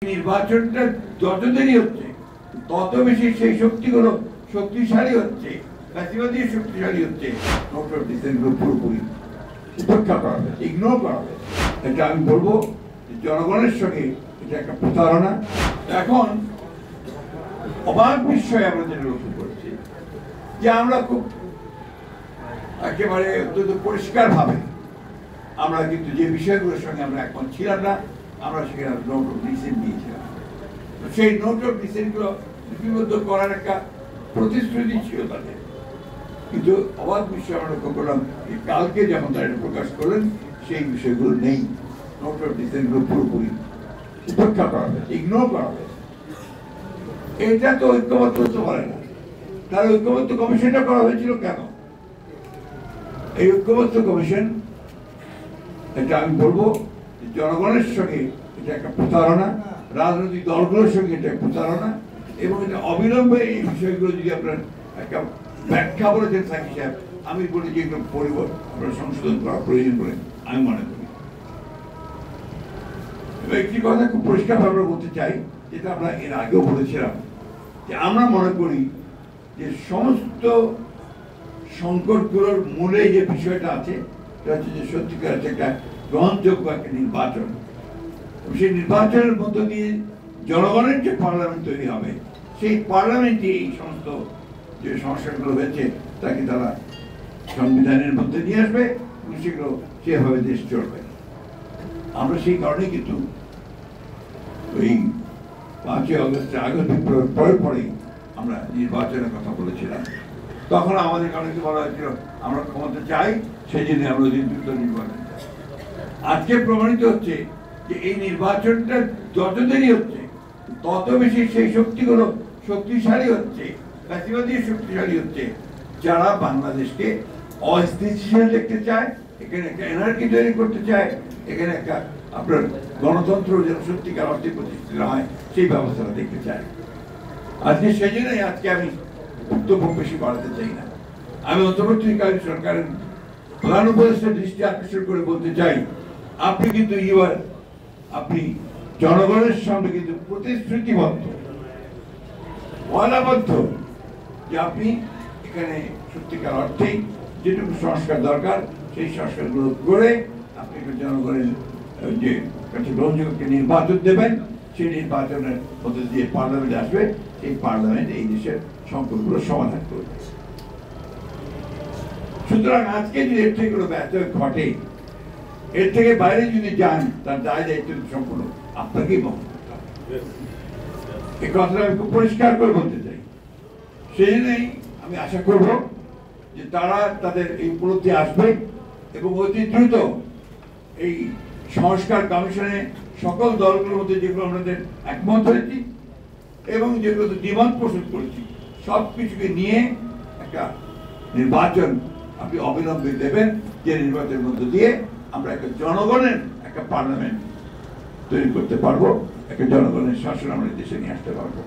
নির্বাচনটা যত দেরি হচ্ছে তত বেশি সেই শক্তিগুলো শক্তিশালী হচ্ছে, ফ্যাসিবাদী শক্তিশালী হচ্ছে। নোট অফ ডিসেন্টগুলো পুরোপুরি উপেক্ষা করা হবে, ইগনোর করা হবে। এটা আমি বলবো জনগণের সঙ্গে এটা একটা প্রতারণা। এখন অবাক বিষয়ে আমরা যেটা লক্ষ্য করছি যে আমরা খুব একেবারে অত্যন্ত পরিষ্কারভাবে আমরা কিন্তু যে বিষয়গুলোর সঙ্গে আমরা একমত ছিলাম না, আমরা সেখানে নোট অফ ডিসেন্ট দিয়েছিলাম। সেই নোট অফ ডিসেন্টগুলো লিপিবদ্ধ করার একটা প্রতিশ্রুতি ছিল তাদের, কিন্তু অবাক বিষয় আমরা লক্ষ্য করলাম কালকে যখন তারা এটা প্রকাশ করলেন সেই বিষয়গুলো নেই। নোট অফ ডিসেন্টগুলো পুরোপুরি উপেক্ষা করা হবে, ইগনোর করা হবে। এটা তো ঐক্যবদ্ধ হতে পারে না। তার ঐক্যবদ্ধ কমিশনটা করা হয়েছিল কেন? এই ঐক্যবদ্ধ কমিশন, এটা আমি বলবো জনগণের সঙ্গে এটা একটা প্রতারণা, রাজনৈতিক দলগুলোর সঙ্গে এটা প্রতারণা, এবং এটা অবিলম্বে এই বিষয়গুলো যদি আপনার একটা ব্যাখ্যা বলেছেন সাকি সাহেব, আমি বলি যে এগুলো পরিবর্তন আপনার সংশোধন করা প্রয়োজন বলে আমি মনে করি। একটি কথা খুব পরিষ্কারভাবে বলতে চাই, যেটা আমরা এর আগেও বলেছিলাম, যে আমরা মনে করি যে সমস্ত সংকটগুলোর মূলে যে বিষয়টা আছে সেটা হচ্ছে যে সত্যিকার হচ্ছে একটা গ্রহণযোগ্য একটা নির্বাচন। সেই নির্বাচনের মধ্য দিয়ে জনগণের যে পার্লামেন্ট তৈরি হবে, সেই পার্লামেন্টে এই সমস্ত যে সমস্যাগুলো হয়েছে তাকে তারা সংবিধানের মধ্যে নিয়ে আসবে এবং সেগুলো সেভাবে দেশ চলবে। আমরা সেই কারণেই কিন্তু ওই 5ই আগস্টের আগস্ট বিপ্লবের পরেই আমরা নির্বাচনের কথা বলেছিলাম। তখন আমাদের কারণে বলা হয়েছিল আমরা ক্ষমতা চাই, সেই জন্য আমরা দ্রুত নির্বাচন চাই। আজকে প্রমাণিত হচ্ছে যে এই নির্বাচনটা যত দেরি হচ্ছে তত বেশি সেই শক্তিগুলো শক্তিশালী হচ্ছে, ফ্যাসিবাদী শক্তিশালী হচ্ছে, যারা বাংলাদেশকে অস্থিতিশীল দেখতে চায়, এখানে একটা এনার্কি তৈরি করতে চায়, এখানে একটা আপনার গণতন্ত্র যেন সত্যিকার অর্থে প্রতিষ্ঠিত হয় সেই ব্যবস্থাটা দেখতে চায়। আজকে সেই জন্যই আজকে আমি বক্তব্য বেশি বাড়াতে চাই না। আমি অন্তর্বর্তীকালীন সরকারের প্রধান উপদেষ্টার দৃষ্টি আকর্ষণ করে বলতে চাই, আপনি কিন্তু আপনি জনগণের সামনে কিন্তু প্রতিশ্রুতিবদ্ধ, ওয়াদাবদ্ধ যে আপনি এখানে সত্যিকার অর্থেই যেটুকু সংস্কার দরকার সেই সংস্কারগুলো করে আপনি জনগণের যে গ্রহণযোগ্য নির্বাচন দেবেন, সেই নির্বাচনের মধ্যে দিয়ে পার্লামেন্ট আসবে, সেই পার্লামেন্ট এই দেশের সংকটগুলো সমাধান করবে। সুতরাং আজকে যদি এর থেকে কোনো ব্যর্থ ঘটে, এর থেকে বাইরে যদি যান, তার দায় দায়িত্ব সম্পূর্ণ আপনাকেই বহন করতে হবে। এই কথাটা আমি খুব পরিষ্কার করে বলতে চাই। সেই জন্যই আমি আশা করব যে তারা তাদের এই উপলব্ধি আসবে এবং অতি দ্রুত এই সংস্কার কমিশনে সকল দলগুলোর মধ্যে যেগুলো আমাদের একমত হয়েছি এবং যেগুলো দ্বিমত পোষণ করেছি সব কিছুকে নিয়ে একটা নির্বাচন আপনি অবিলম্বে দেবেন, যে নির্বাচনের মধ্য দিয়ে আমরা একটা জনগণের একটা পার্লামেন্ট তৈরি করতে পারবো, একটা জনগণের শাসন আমরা দেশে নিয়ে আসতে পারবো।